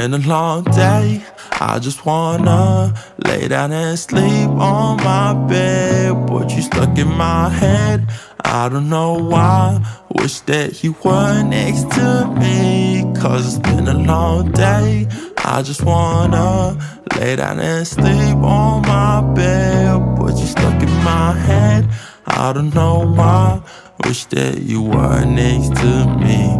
Been a long day, I just wanna lay down and sleep on my bed. But you stuck in my head, I don't know why. Wish that you were next to me, cause it's been a long day. I just wanna lay down and sleep on my bed. But you stuck in my head, I don't know why. Wish that you were next to me.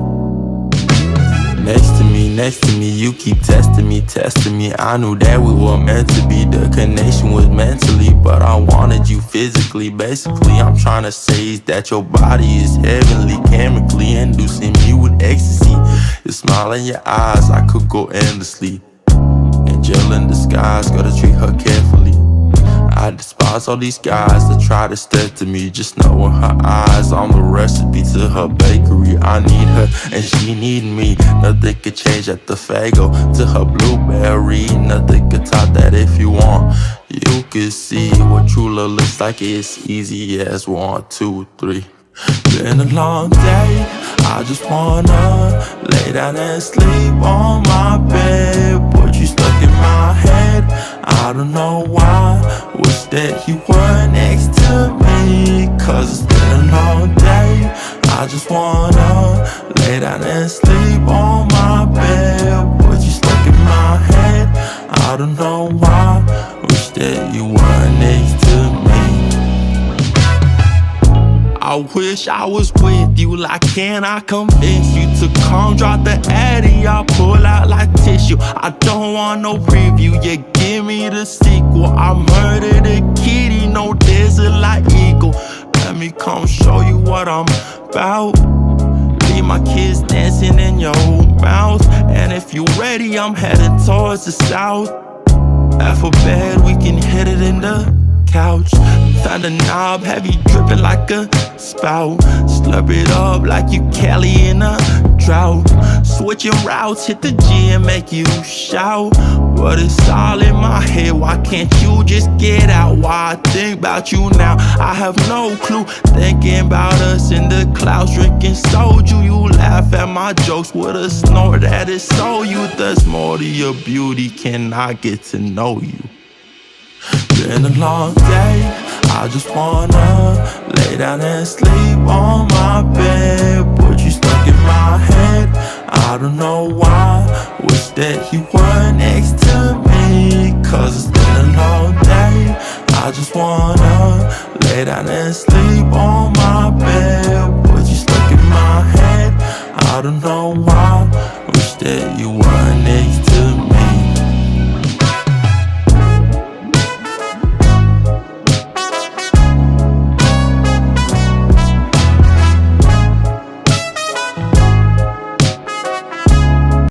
Next to me, you keep testing me. I knew that we were meant to be, the connection was mentally, but I wanted you physically. Basically, I'm trying to say is that your body is heavenly, chemically inducing me with ecstasy. Your smile in your eyes, I could go endlessly. Angel in disguise, gotta treat her carefully. I despise all these guys that try to step to me. Just knowing her eyes, I'm the recipe to her bakery. I need her and she need me. Nothing could change at the Fago to her blueberry. Nothing could top that. If you want, you can see what true love looks like. It's easy as 1, 2, 3. Been a long day, I just wanna lay down and sleep on my bed. But you stuck in my head, I don't know why. Wish that you were next to me, cause it's been a long day. I just wanna lay down and sleep on my bed. But you stuck in my head, I don't know why. Wish that you were next to me. I wish I was with you, like can I convince you to come drop the addy, I'll pull out like tissue. I don't want no preview, yeah, give me the sequel. I murdered a kitty, no desert like eagle. Let me come show you what I'm about. Leave my kids dancing in your mouth. And if you ready, I'm heading towards the south. After bed, we can hit it in the couch. Found a knob, heavy dripping like a spout. Slurp it up like you Kelly in a drought. Switching routes, hit the G and make you shout. But it's all in my head, why can't you just get out? Why I think about you now, I have no clue. Thinking about us in the clouds, drinking soju. You laugh at my jokes with a snort that is so you. There's more to your beauty, can I get to know you? Been a long day, I just wanna lay down and sleep on my bed. But you stuck in my head, I don't know why. Wish that you were next to me, cause it's been a long day. I just wanna lay down and sleep on my bed. But you stuck in my head, I don't know why. Wish that you